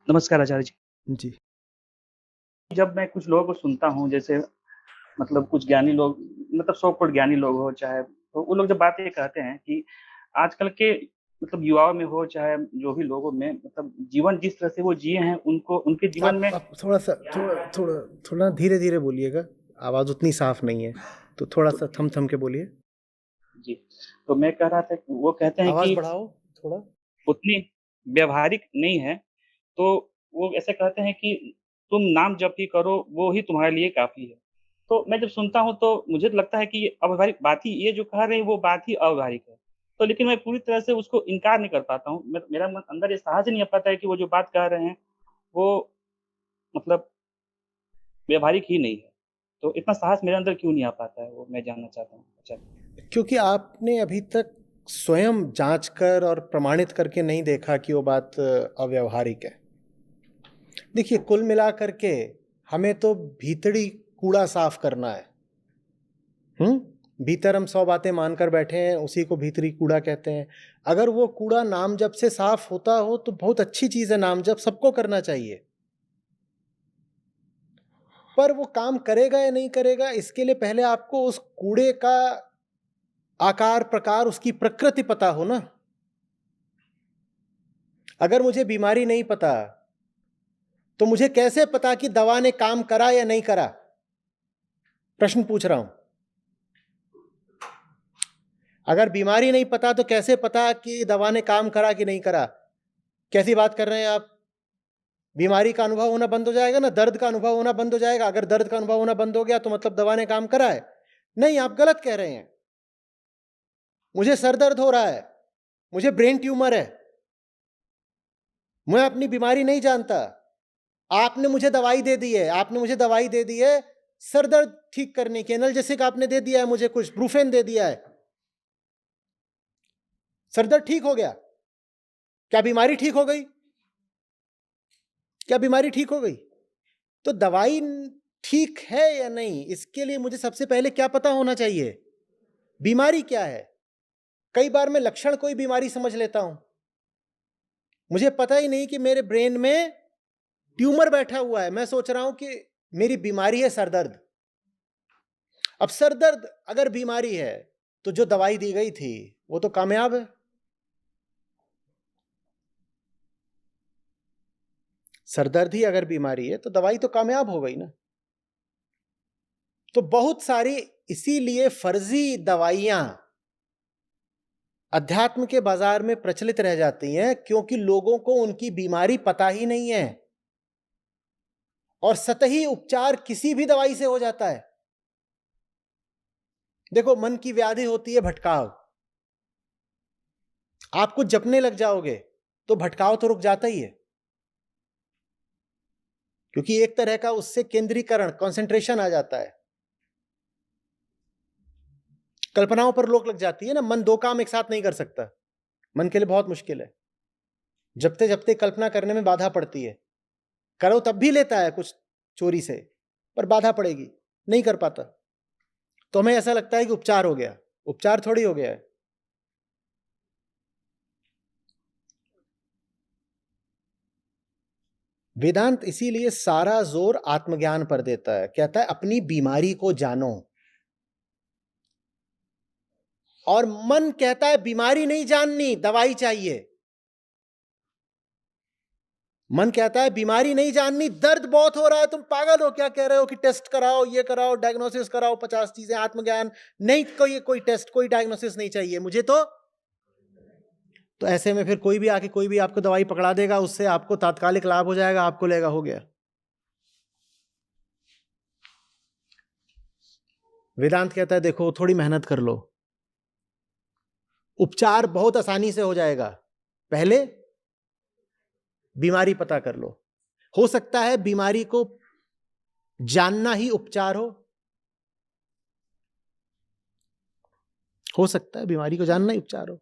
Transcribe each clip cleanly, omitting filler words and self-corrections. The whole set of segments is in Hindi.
नमस्कार आचार्य जी। जी। जब मैं कुछ लोगों को सुनता हूँ जैसे मतलब कुछ ज्ञानी लोग मतलब सो कॉल्ड ज्ञानी लोग हो चाहे तो वो लोग जब बातें कहते हैं कि आजकल के मतलब युवाओं में हो चाहे जो भी लोगों में मतलब जीवन जिस तरह से वो जिए हैं उनको उनके जीवन में आप थोड़ा-सा थोड़ा धीरे-धीरे बोलिएगा, आवाज़ उतनी साफ नहीं है, तो थोड़ा-सा थम-थम के बोलिए। जी, तो मैं कह रहा था कि वो कहते हैं आवाज़ कि बढ़ाओ थोड़ा। उतनी व्यावहारिक नहीं है, तो वो ऐसे कहते हैं कि तुम नाम जप ही करो, वो ही तुम्हारे लिए काफ़ी है। तो मैं जब सुनता हूँ तो मुझे तो लगता है कि ये अव्यावहारिक बात ही ये जो कह रहे हैं वो बात ही अव्यावहारिक है। तो लेकिन मैं पूरी तरह से उसको इनकार नहीं कर पाता हूँ। मेरा मन अंदर ये साहस ही नहीं आ पाता है कि वो जो बात कह रहे हैं, वो मतलब व्यावहारिक ही नहीं है। तो इतना साहस मेरे अंदर क्यों नहीं आ पाता है, वो मैं जानना चाहता हूँ? अच्छा। क्योंकि आपने अभी तक स्वयं जाँच कर और प्रमाणित करके नहीं देखा कि वो बात अव्यावहारिक है। देखिए, कुल मिलाकर के हमें तो भीतरी कूड़ा साफ करना है। भीतर हम 100 बातें मानकर बैठे हैं, उसी को भीतरी कूड़ा कहते हैं। अगर वो कूड़ा नाम जप से साफ होता हो तो बहुत अच्छी चीज़ है, नाम जप सबको करना चाहिए। पर वो काम करेगा या नहीं करेगा, इसके लिए पहले आपको उस कूड़े का आकार, प्रकार, उसकी प्रकृति पता हो ना। अगर मुझे बीमारी नहीं पता, तो मुझे कैसे पता कि दवा ने काम करा या नहीं करा? प्रश्न पूछ रहा हूं। अगर बीमारी नहीं पता तो कैसे पता कि दवा ने काम करा कि नहीं करा? कैसी बात कर रहे हैं आप? बीमारी का अनुभव होना बंद हो जाएगा ना, दर्द का अनुभव होना बंद हो जाएगा। अगर दर्द का अनुभव होना बंद हो गया तो मतलब दवा ने काम करा है? नहीं, आप गलत कह रहे हैं। मुझे सर दर्द हो रहा है, मुझे ब्रेन ट्यूमर है, मैं अपनी बीमारी नहीं जानता। आपने मुझे दवाई दे दी है, आपने मुझे दवाई दे दी है सर दर्द ठीक करने की, एनाल्जेसिक आपने दे दिया है मुझे, कुछ ब्रूफेन दे दिया है, सर दर्द ठीक हो गया। क्या बीमारी ठीक हो गई? क्या बीमारी ठीक हो गई? तो दवाई ठीक है या नहीं, इसके लिए मुझे सबसे पहले क्या पता होना चाहिए? बीमारी क्या है? कई बार मैं लक्षण कोई बीमारी समझ लेता हूं, मुझे पता ही नहीं कि मेरे ब्रेन में ट्यूमर बैठा हुआ है। मैं सोच रहा हूं कि मेरी बीमारी है सर दर्द। अब सर दर्द अगर बीमारी है तो जो दवाई दी गई थी वो तो कामयाब है। सर दर्द ही अगर बीमारी है तो दवाई तो कामयाब हो गई ना। तो बहुत सारी इसीलिए फर्जी दवाइयां अध्यात्म के बाजार में प्रचलित रह जाती हैं, क्योंकि लोगों को उनकी बीमारी पता ही नहीं है और सतही उपचार किसी भी दवाई से हो जाता है। देखो, मन की व्याधि होती है भटकाव, आप कुछ जपने लग जाओगे तो भटकाव तो रुक जाता ही है, क्योंकि एक तरह का उससे केंद्रीकरण, कंसंट्रेशन आ जाता है। कल्पनाओं पर रोक लग जाती है ना, मन दो काम एक साथ नहीं कर सकता, मन के लिए बहुत मुश्किल है। जपते जपते कल्पना करने में बाधा पड़ती है, करो तब भी लेता है कुछ चोरी से, पर बाधा पड़ेगी, नहीं कर पाता। तो हमें ऐसा लगता है कि उपचार हो गया, उपचार थोड़ी हो गया है। वेदांत इसीलिए सारा जोर आत्मज्ञान पर देता है, कहता है अपनी बीमारी को जानो। और मन कहता है बीमारी नहीं जाननी, दवाई चाहिए। मन कहता है बीमारी नहीं जाननी, दर्द बहुत हो रहा है, तुम पागल हो क्या कह रहे हो कि टेस्ट कराओ, ये कराओ, डायग्नोसिस कराओ, 50 चीजें, आत्मज्ञान नहीं, कोई टेस्ट, कोई डायग्नोसिस नहीं चाहिए मुझे। तो ऐसे में फिर कोई भी आके कोई भी आपको दवाई पकड़ा देगा, उससे आपको तात्कालिक लाभ हो जाएगा, आपको लेगा हो गया। वेदांत कहता है देखो थोड़ी मेहनत कर लो, उपचार बहुत आसानी से हो जाएगा, पहले बीमारी पता कर लो। हो सकता है बीमारी को जानना ही उपचार हो सकता है बीमारी को जानना ही उपचार हो।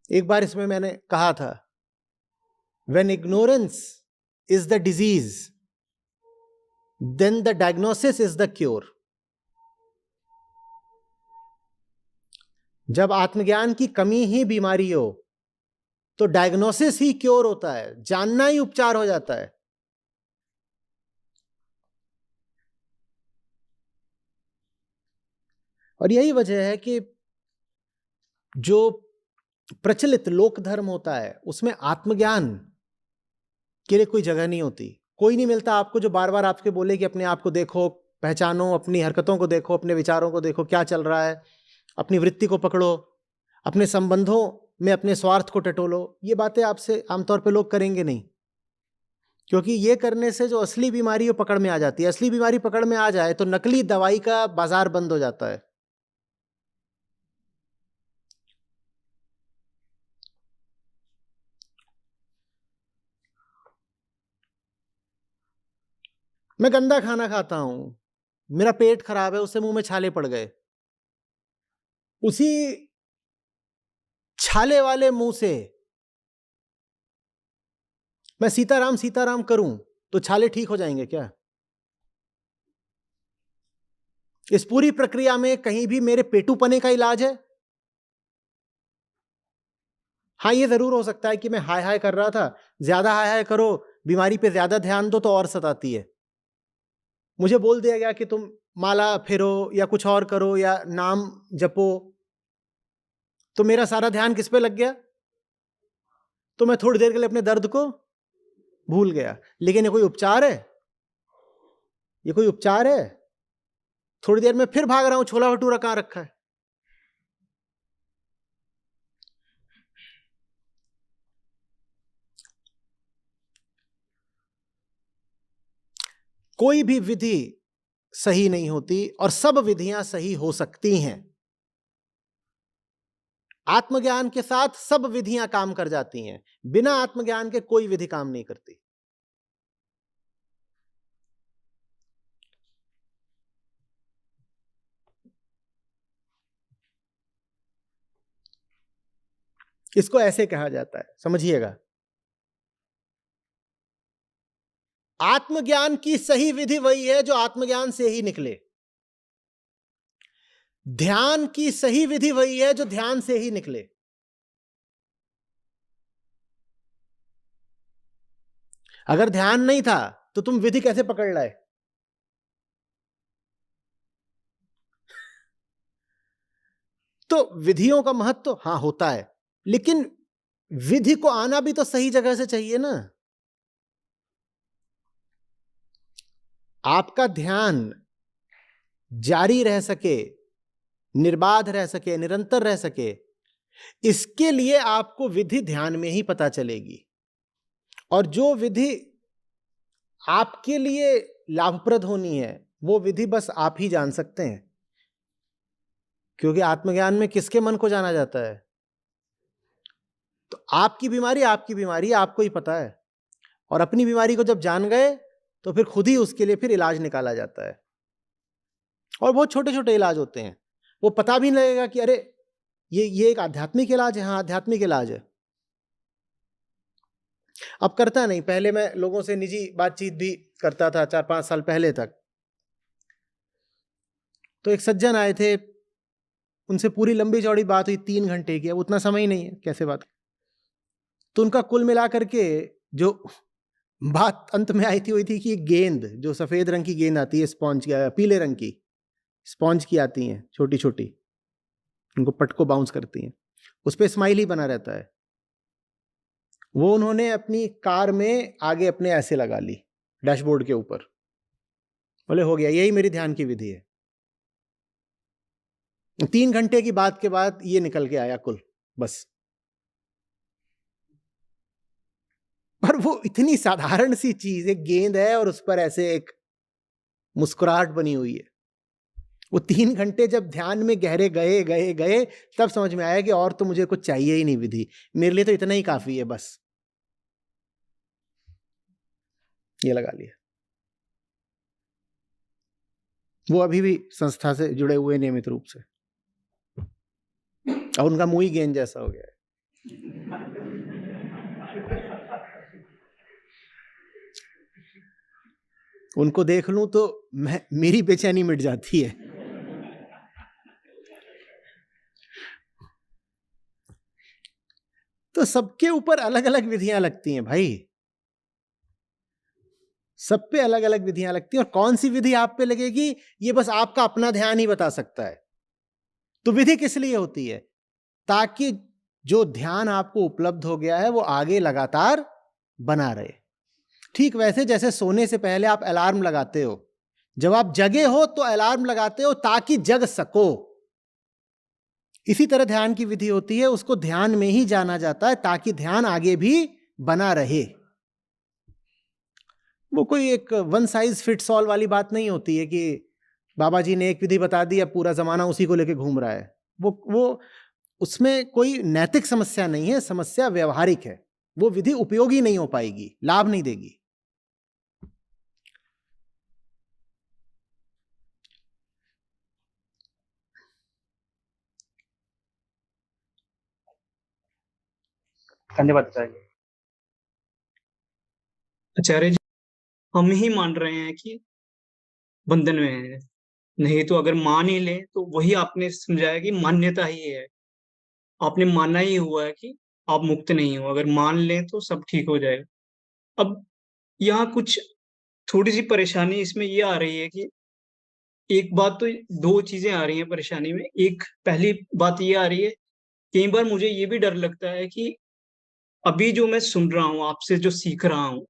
एक बार इसमें मैंने कहा था, when ignorance is the disease, then the diagnosis is the cure. जब आत्मज्ञान की कमी ही बीमारी हो तो डायग्नोसिस ही क्योर होता है, जानना ही उपचार हो जाता है। और यही वजह है कि जो प्रचलित लोक धर्म होता है उसमें आत्मज्ञान के लिए कोई जगह नहीं होती। कोई नहीं मिलता आपको जो बार बार आपके बोले कि अपने आप को देखो, पहचानो, अपनी हरकतों को देखो, अपने विचारों को देखो, क्या चल रहा है, अपनी वृत्ति को पकड़ो, अपने संबंधों में अपने स्वार्थ को टटोलो। ये बातें आपसे आमतौर पे लोग करेंगे नहीं, क्योंकि ये करने से जो असली बीमारी वो पकड़ में आ जाती है। असली बीमारी पकड़ में आ जाए तो नकली दवाई का बाजार बंद हो जाता है। मैं गंदा खाना खाता हूं, मेरा पेट खराब है, उससे मुंह में छाले पड़ गए, उसी छाले वाले मुंह से मैं सीताराम सीताराम करूं तो छाले ठीक हो जाएंगे क्या? इस पूरी प्रक्रिया में कहीं भी मेरे पेटूपने का इलाज है? हाँ, ये जरूर हो सकता है कि मैं हाय हाय कर रहा था, ज्यादा हाय हाय करो, बीमारी पे ज्यादा ध्यान दो तो और सताती है। मुझे बोल दिया गया कि तुम माला फेरो या कुछ और करो या नाम जपो, तो मेरा सारा ध्यान किस पे लग गया? तो मैं थोड़ी देर के लिए अपने दर्द को भूल गया। लेकिन ये कोई उपचार है? ये कोई उपचार है? थोड़ी देर में फिर भाग रहा हूं, छोला भटूरा कहां रखा है। कोई भी विधि सही नहीं होती और सब विधियां सही हो सकती हैं। आत्मज्ञान के साथ सब विधियां काम कर जाती हैं, बिना आत्मज्ञान के कोई विधि काम नहीं करती। इसको ऐसे कहा जाता है, समझिएगा, आत्मज्ञान की सही विधि वही है जो आत्मज्ञान से ही निकले। ध्यान की सही विधि वही है जो ध्यान से ही निकले। अगर ध्यान नहीं था तो तुम विधि कैसे पकड़ लाए? तो विधियों का महत्व तो हाँ होता है, लेकिन विधि को आना भी तो सही जगह से चाहिए ना। आपका ध्यान जारी रह सके, निर्बाध रह सके, निरंतर रह सके, इसके लिए आपको विधि ध्यान में ही पता चलेगी। और जो विधि आपके लिए लाभप्रद होनी है वो विधि बस आप ही जान सकते हैं, क्योंकि आत्मज्ञान में किसके मन को जाना जाता है? तो आपकी बीमारी आपको ही पता है, और अपनी बीमारी को जब जान गए तो फिर खुद ही उसके लिए फिर इलाज निकाला जाता है। और बहुत छोटे छोटे इलाज होते हैं, वो पता भी नहीं लगेगा कि अरे ये एक आध्यात्मिक इलाज है। हाँ, आध्यात्मिक इलाज है। अब करता नहीं, पहले मैं लोगों से निजी बातचीत भी करता था 4-5 साल पहले तक। तो एक सज्जन आए थे, उनसे पूरी लंबी चौड़ी बात हुई 3 घंटे की। अब उतना समय ही नहीं है, कैसे बात। तो उनका कुल मिला करके जो बात अंत में आई थी वही थी कि एक गेंद, जो सफेद रंग की गेंद आती है, स्पॉन्ज, पीले रंग की स्पॉन्ज की आती हैं, छोटी छोटी, उनको पटको बाउंस करती हैं, उस पर स्माइल ही बना रहता है। वो उन्होंने अपनी कार में आगे अपने ऐसे लगा ली, डैशबोर्ड के ऊपर। बोले हो गया, यही मेरी ध्यान की विधि है। 3 घंटे की बात के बाद ये निकल के आया कुल, बस। पर वो इतनी साधारण सी चीज, एक गेंद है और उस पर ऐसे एक मुस्कुराहट बनी हुई है। वो 3 घंटे जब ध्यान में गहरे गए गए गए तब समझ में आया कि और तो मुझे कुछ चाहिए ही नहीं विधि, मेरे लिए तो इतना ही काफी है, बस। ये लगा लिया। वो अभी भी संस्था से जुड़े हुए नियमित रूप से, और उनका मुंह ही गेंद जैसा हो गया है। उनको देख लूं तो मेरी बेचैनी मिट जाती है। तो सबके ऊपर अलग अलग विधियां लगती हैं भाई, सब पे अलग अलग विधियां लगती हैं, और कौन सी विधि आप पे लगेगी ये बस आपका अपना ध्यान ही बता सकता है। तो विधि किस लिए होती है? ताकि जो ध्यान आपको उपलब्ध हो गया है वो आगे लगातार बना रहे। ठीक वैसे जैसे सोने से पहले आप अलार्म लगाते हो, जब आप जगे हो तो अलार्म लगाते हो ताकि जग सको। इसी तरह ध्यान की विधि होती है, उसको ध्यान में ही जाना जाता है ताकि ध्यान आगे भी बना रहे। वो कोई एक वन साइज फिट्स ऑल वाली बात नहीं होती है कि बाबा जी ने एक विधि बता दी अब पूरा जमाना उसी को लेके घूम रहा है। वो उसमें कोई नैतिक समस्या नहीं है, समस्या व्यवहारिक है। वो विधि उपयोगी नहीं हो पाएगी, लाभ नहीं देगी। धन्यवाद आचार्य। आचार्य जी, हम ही मान रहे हैं कि बंधन में है, नहीं तो अगर मान ही ले तो वही आपने समझाया कि मान्यता ही है, आपने माना ही हुआ है कि आप मुक्त नहीं हो। अगर मान लें तो सब ठीक हो जाएगा। अब यहाँ कुछ थोड़ी सी परेशानी इसमें ये आ रही है कि एक बात तो, दो चीजें आ रही हैं परेशानी में। एक पहली बात ये आ रही है, कई बार मुझे ये भी डर लगता है कि अभी जो मैं सुन रहा हूँ, आपसे जो सीख रहा हूँ,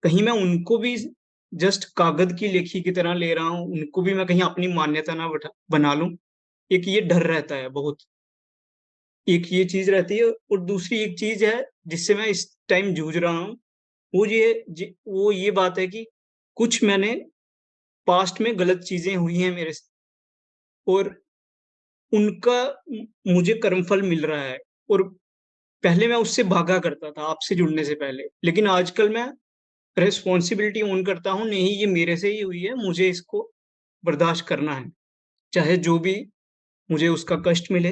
कहीं मैं उनको भी जस्ट कागज की लेखी की तरह ले रहा हूँ, उनको भी मैं कहीं अपनी मान्यता ना बना लूं। एक ये डर रहता है बहुत, एक ये चीज रहती है। और दूसरी एक चीज है जिससे मैं इस टाइम जूझ रहा हूँ, वो ये बात है कि कुछ मैंने पास्ट में गलत चीजें हुई हैं मेरे से, और उनका मुझे कर्मफल मिल रहा है। और पहले मैं उससे भागा करता था आपसे जुड़ने से पहले, लेकिन आजकल मैं रिस्पॉन्सिबिलिटी ओन करता हूँ, नहीं ये मेरे से ही हुई है, मुझे इसको बर्दाश्त करना है, चाहे जो भी मुझे उसका कष्ट मिले।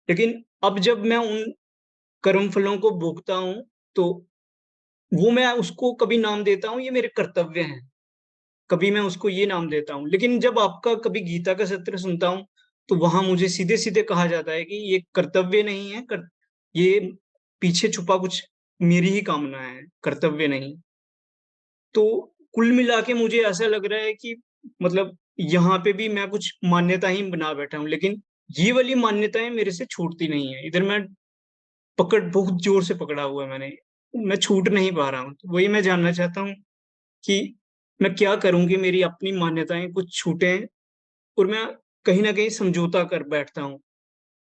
लेकिन अब जब मैं उन कर्म फलों को भोगता हूँ, तो वो मैं उसको कभी नाम देता हूँ ये मेरे कर्तव्य हैं, कभी मैं उसको ये नाम देता हूँ। लेकिन जब आपका कभी गीता का सत्र सुनता हूँ, तो वहां मुझे सीधे सीधे कहा जाता है कि ये कर्तव्य नहीं है, ये पीछे छुपा कुछ मेरी ही कामना है, कर्तव्य नहीं। तो कुल मिला के मुझे ऐसा लग रहा है कि मतलब यहाँ पे भी मैं कुछ मान्यता ही बना बैठा हूँ, लेकिन ये वाली मान्यताएं मेरे से छूटती नहीं है। इधर मैं बहुत जोर से पकड़ा हुआ है मैंने, मैं छूट नहीं पा रहा हूँ। तो वही मैं जानना चाहता हूँ कि मैं क्या करूँ कि मेरी अपनी मान्यताएं कुछ छूटे, और मैं कहीं ना कहीं समझौता कर बैठता हूँ।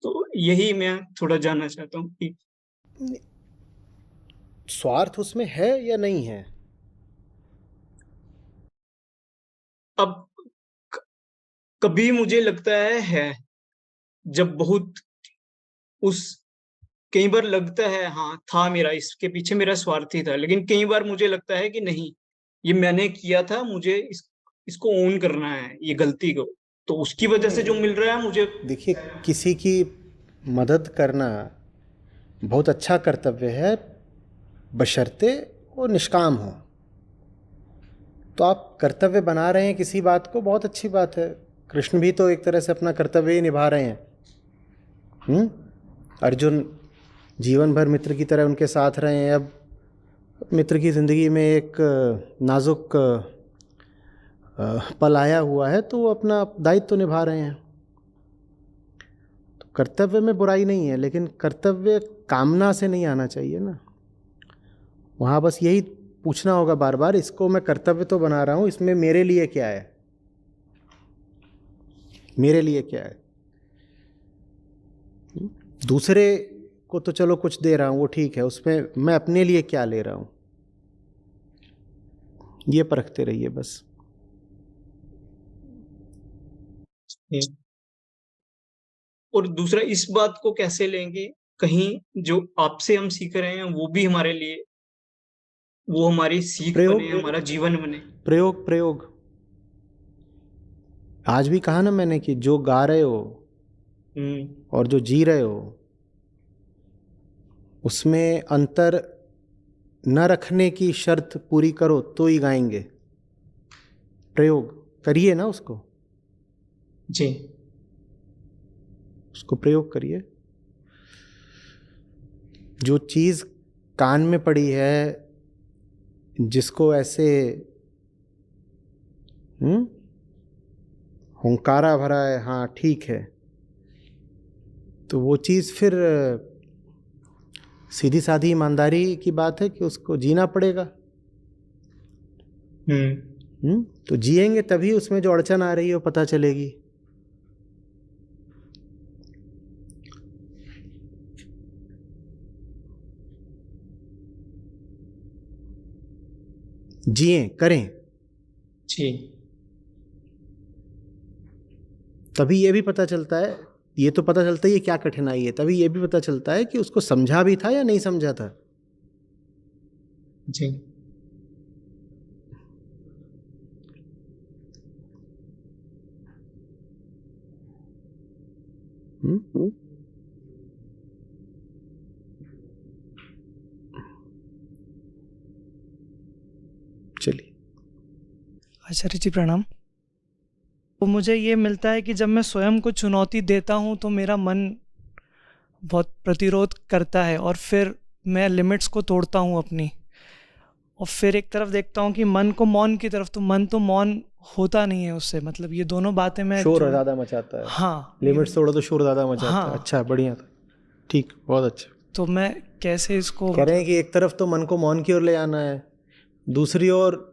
तो यही मैं थोड़ा जानना चाहता हूँ कि स्वार्थ उसमें है या नहीं है? अब कभी मुझे लगता है जब बहुत उस कई बार लगता है हाँ था मेरा, इसके पीछे मेरा स्वार्थ ही था। लेकिन कई बार मुझे लगता है कि नहीं, ये मैंने किया था, मुझे इसको ओन करना है ये गलती को, तो उसकी वजह से जो मिल रहा है मुझे। देखिए, किसी की मदद करना बहुत अच्छा कर्तव्य है, बशर्ते वो निष्काम हो। तो आप कर्तव्य बना रहे हैं किसी बात को, बहुत अच्छी बात है। कृष्ण भी तो एक तरह से अपना कर्तव्य ही निभा रहे हैं। अर्जुन जीवन भर मित्र की तरह उनके साथ रहे हैं, अब मित्र की ज़िंदगी में एक नाजुक पल आया हुआ है तो वो अपना दायित्व तो निभा रहे हैं। तो कर्तव्य में बुराई नहीं है, लेकिन कर्तव्य कामना से नहीं आना चाहिए ना। वहाँ बस यही पूछना होगा बार बार, इसको मैं कर्तव्य तो बना रहा हूँ, इसमें मेरे लिए क्या है, मेरे लिए क्या है। दूसरे को तो चलो कुछ दे रहा हूँ वो ठीक है, उसमें मैं अपने लिए क्या ले रहा हूँ, ये परखते रहिए बस। और दूसरा, इस बात को कैसे लेंगे, कहीं जो आपसे हम सीख रहे हैं वो भी हमारे लिए, वो हमारी सीख बने, प्रयोग हमारा जीवन बने। प्रयोग प्रयोग आज भी कहा ना मैंने कि जो गा रहे हो और जो जी रहे हो उसमें अंतर न रखने की शर्त पूरी करो तो ही गाएंगे। प्रयोग करिए ना उसको, जी। उसको प्रयोग करिए। जो चीज़ कान में पड़ी है, जिसको ऐसे हुंकारा भरा है, हाँ ठीक है, तो वो चीज़ फिर सीधी सादी ईमानदारी की बात है कि उसको जीना पड़ेगा। तो जिएंगे तभी उसमें जो अड़चन आ रही है वो पता चलेगी। जिए करें जी। तभी ये भी पता चलता है, ये तो पता चलता है ये क्या कठिनाई है, तभी ये भी पता चलता है कि उसको समझा भी था या नहीं समझा था। जी। चलिए। आचार्य जी प्रणाम। तो मुझे ये मिलता है कि जब मैं स्वयं को चुनौती देता हूँ तो मेरा मन बहुत प्रतिरोध करता है और फिर मैं लिमिट्स को तोड़ता हूँ अपनी, और फिर एक तरफ देखता हूँ कि मन को मौन की तरफ, तो मन तो मौन होता नहीं है उससे। मतलब ये दोनों बातें मैं शोर ज़्यादा मचाता है। हाँ, लिमिट्स तोड़ो तो शोर ज़्यादा मचाता हाँ, है। अच्छा, बढ़िया था, ठीक, बहुत अच्छा। तो मैं कैसे इसको कह रहे हैं कि एक तरफ तो मन को मौन की ओर ले आना है, दूसरी ओर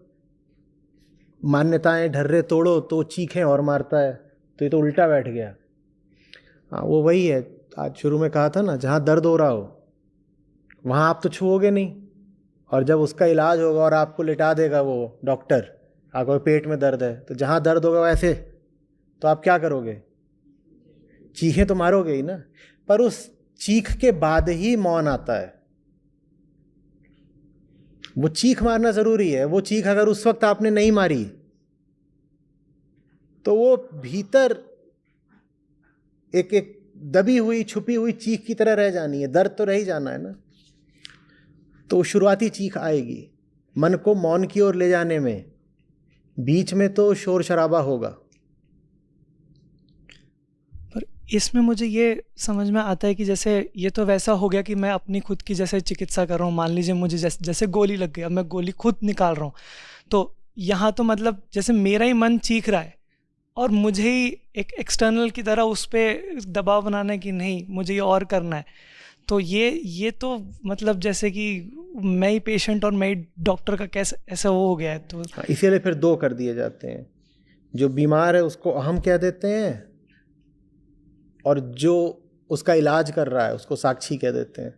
मान्यताएं ढर्रे तोड़ो तो चीखें और मारता है, तो ये तो उल्टा बैठ गया। हाँ, वो वही है, आज शुरू में कहा था ना, जहाँ दर्द हो रहा हो वहाँ आप तो छुओगे नहीं, और जब उसका इलाज होगा और आपको लिटा देगा वो डॉक्टर, आपको पेट में दर्द है, तो जहाँ दर्द होगा वैसे, तो आप क्या करोगे? चीखें तो मारोगे ही ना। पर उस चीख के बाद ही मौन आता है। वो चीख मारना जरूरी है। वो चीख अगर उस वक्त आपने नहीं मारी तो वो भीतर एक एक दबी हुई छुपी हुई चीख की तरह रह जानी है। दर्द तो रह ही जाना है ना। तो शुरुआती चीख आएगी मन को मौन की ओर ले जाने में, बीच में तो शोर शराबा होगा। पर इसमें मुझे ये समझ में आता है कि जैसे ये तो वैसा हो गया कि मैं अपनी खुद की जैसे चिकित्सा कर रहा हूँ। मान लीजिए मुझे जैसे गोली लग गई, अब मैं गोली खुद निकाल रहा हूँ, तो यहाँ तो मतलब जैसे मेरा ही मन चीख रहा है और मुझे ही एक एक्सटर्नल की तरह उस पर दबाव बनाना है कि नहीं मुझे ये और करना है। तो ये तो मतलब जैसे कि मैं ही पेशेंट और मैं ही डॉक्टर का कैसे ऐसा वो हो गया है। तो इसीलिए फिर दो कर दिए जाते हैं। जो बीमार है उसको अहम कह देते हैं, और जो उसका इलाज कर रहा है उसको साक्षी कह देते हैं।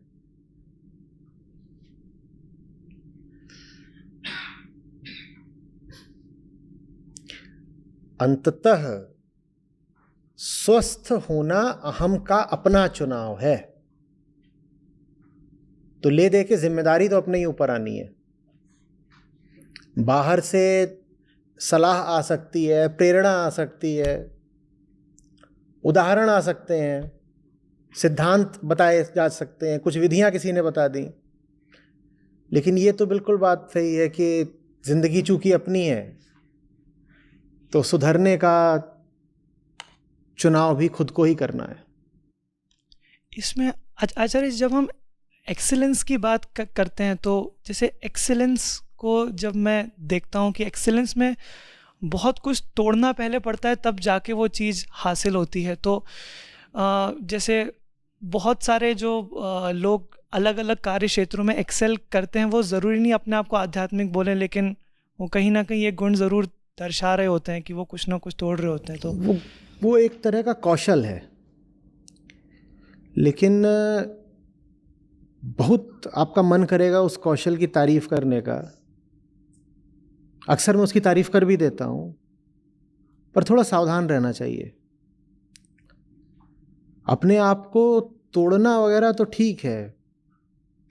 अंततः स्वस्थ होना अहम का अपना चुनाव है। तो ले दे के जिम्मेदारी तो अपने ही ऊपर आनी है। बाहर से सलाह आ सकती है, प्रेरणा आ सकती है, उदाहरण आ सकते हैं, सिद्धांत बताए जा सकते हैं, कुछ विधियां किसी ने बता दी, लेकिन ये तो बिल्कुल बात सही है कि जिंदगी चूंकि अपनी है तो सुधरने का चुनाव भी खुद को ही करना है। इसमें आचार्य जब हम एक्सीलेंस की बात करते हैं तो जैसे एक्सीलेंस को जब मैं देखता हूँ कि एक्सीलेंस में बहुत कुछ तोड़ना पहले पड़ता है तब जाके वो चीज़ हासिल होती है। तो जैसे बहुत सारे जो लोग अलग अलग कार्य क्षेत्रों में एक्सेल करते हैं, वो ज़रूरी नहीं अपने आप को आध्यात्मिक बोलें, लेकिन वो कहीं ना कहीं ये गुण ज़रूर दर्शा रहे होते हैं कि वो कुछ ना कुछ तोड़ रहे होते हैं। तो वो एक तरह का कौशल है, लेकिन बहुत आपका मन करेगा उस कौशल की तारीफ करने का। अक्सर मैं उसकी तारीफ कर भी देता हूँ, पर थोड़ा सावधान रहना चाहिए। अपने आप को तोड़ना वगैरह तो ठीक है,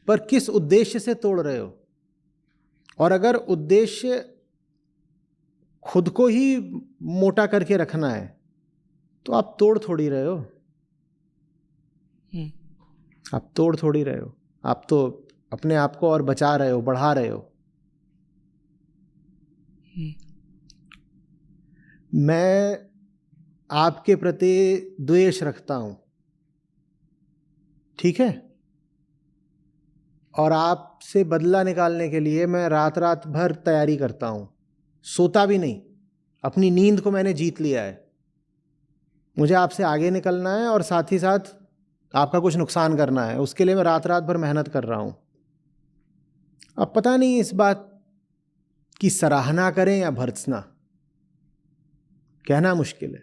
पर किस उद्देश्य से तोड़ रहे हो? और अगर उद्देश्य खुद को ही मोटा करके रखना है तो आप तोड़ थोड़ी रहे हो। आप तोड़ थोड़ी रहे हो, आप तो अपने आप को और बचा रहे हो, बढ़ा रहे हो। मैं आपके प्रति द्वेष रखता हूं, ठीक है, और आपसे बदला निकालने के लिए मैं रात रात भर तैयारी करता हूँ, सोता भी नहीं। अपनी नींद को मैंने जीत लिया है। मुझे आपसे आगे निकलना है और साथ ही साथ आपका कुछ नुकसान करना है, उसके लिए मैं रात रात भर मेहनत कर रहा हूँ। अब पता नहीं इस बात की सराहना करें या भर्त्सना, कहना मुश्किल है।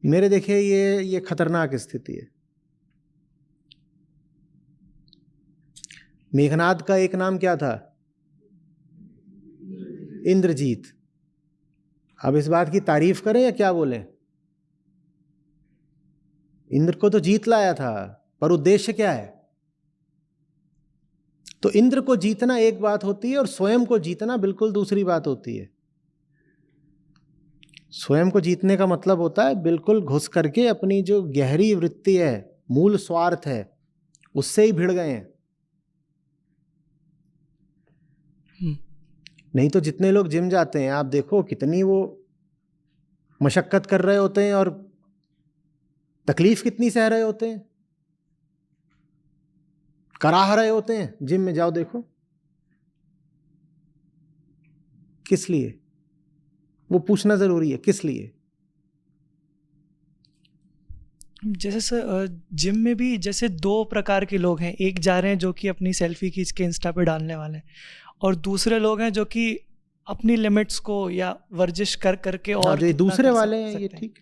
मेरे देखिए ये खतरनाक स्थिति है। मेघनाद का एक नाम क्या था? इंद्रजीत। अब इस बात की तारीफ करें या क्या बोलें? इंद्र को तो जीत लाया था, पर उद्देश्य क्या है? तो इंद्र को जीतना एक बात होती है और स्वयं को जीतना बिल्कुल दूसरी बात होती है। स्वयं को जीतने का मतलब होता है बिल्कुल घुस करके अपनी जो गहरी वृत्ति है, मूल स्वार्थ है, उससे ही भिड़ गए हैं। नहीं तो जितने लोग जिम जाते हैं आप देखो कितनी वो मशक्कत कर रहे होते हैं और तकलीफ कितनी सह रहे होते हैं, कराह रहे होते हैं। जिम में जाओ देखो, किस लिए? वो पूछना जरूरी है, किस लिए? जैसे सर जिम में भी जैसे दो प्रकार के लोग हैं, एक जा रहे हैं जो कि अपनी सेल्फी खींच के इंस्टा पे डालने वाले हैं, और दूसरे लोग हैं जो कि अपनी लिमिट्स को या वर्जिश कर करके और जो ये कितना दूसरे कर वाले हैं ये सकते हैं। ठीक,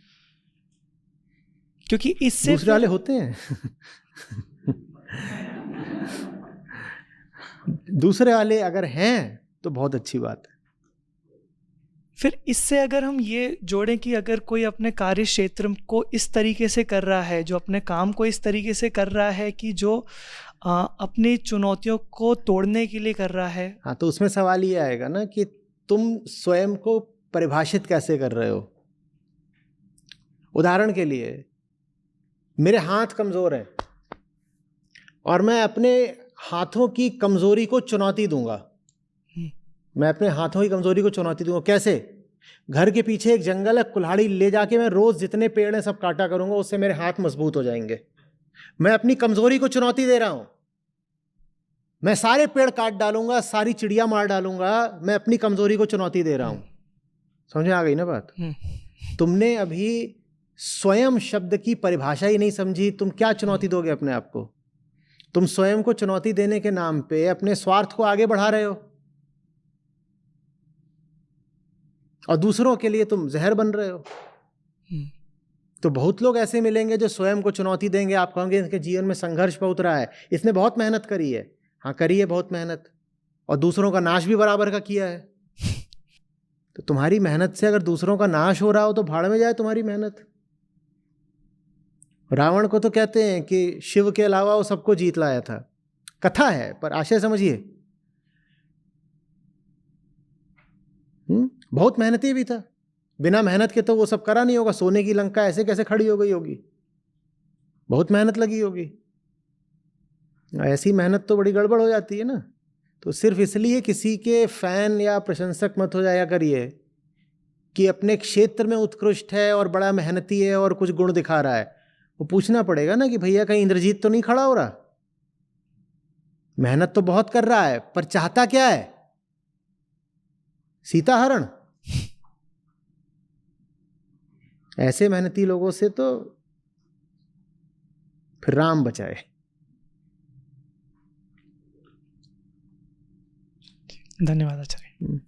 क्योंकि इससे दूसरे वाले होते हैं दूसरे वाले अगर हैं तो बहुत अच्छी बात है। फिर इससे अगर हम ये जोड़ें कि अगर कोई अपने कार्य क्षेत्र को इस तरीके से कर रहा है, जो अपने काम को इस तरीके से कर रहा है कि जो अपनी चुनौतियों को तोड़ने के लिए कर रहा है, हाँ, तो उसमें सवाल ये आएगा ना कि तुम स्वयं को परिभाषित कैसे कर रहे हो। उदाहरण के लिए मेरे हाथ कमजोर हैं और मैं अपने हाथों की कमजोरी को चुनौती दूंगा। मैं अपने हाथों की कमजोरी को चुनौती दूंगा कैसे? घर के पीछे एक जंगल है, कुल्हाड़ी ले जाके मैं रोज जितने पेड़ हैं सब काटा करूंगा, उससे मेरे हाथ मजबूत हो जाएंगे। मैं अपनी कमजोरी को चुनौती दे रहा हूं। मैं सारे पेड़ काट डालूंगा, सारी चिड़िया मार डालूंगा, मैं अपनी कमजोरी को चुनौती दे रहा हूं। समझ में आ गई ना बात? तुमने अभी स्वयं शब्द की परिभाषा ही नहीं समझी। तुम क्या चुनौती दोगे अपने आप को? तुम स्वयं को चुनौती देने के नाम पे अपने स्वार्थ को आगे बढ़ा रहे हो और दूसरों के लिए तुम जहर बन रहे हो। तो बहुत लोग ऐसे मिलेंगे जो स्वयं को चुनौती देंगे। आप कहोगे इनके जीवन में संघर्ष बहुत रहा है, इसने बहुत मेहनत करी है। हाँ, करी है बहुत मेहनत, और दूसरों का नाश भी बराबर का किया है। तो तुम्हारी मेहनत से अगर दूसरों का नाश हो रहा हो तो भाड़ में जाए तुम्हारी मेहनत। रावण को तो कहते हैं कि शिव के अलावा वो सबको जीत लाया था। कथा है, पर आशय समझिए। बहुत मेहनती भी था। बिना मेहनत के तो वो सब करा नहीं होगा। सोने की लंका ऐसे कैसे खड़ी हो गई होगी? बहुत मेहनत लगी होगी। ऐसी मेहनत तो बड़ी गड़बड़ हो जाती है ना। तो सिर्फ इसलिए किसी के फैन या प्रशंसक मत हो जाया करिए कि अपने क्षेत्र में उत्कृष्ट है और बड़ा मेहनती है और कुछ गुण दिखा रहा है। वो पूछना पड़ेगा ना कि भैया कहीं इंद्रजीत तो नहीं खड़ा हो रहा? मेहनत तो बहुत कर रहा है, पर चाहता क्या है? सीता हरण। ऐसे मेहनती लोगों से तो फिर राम बचाए। धन्यवाद आचार्य।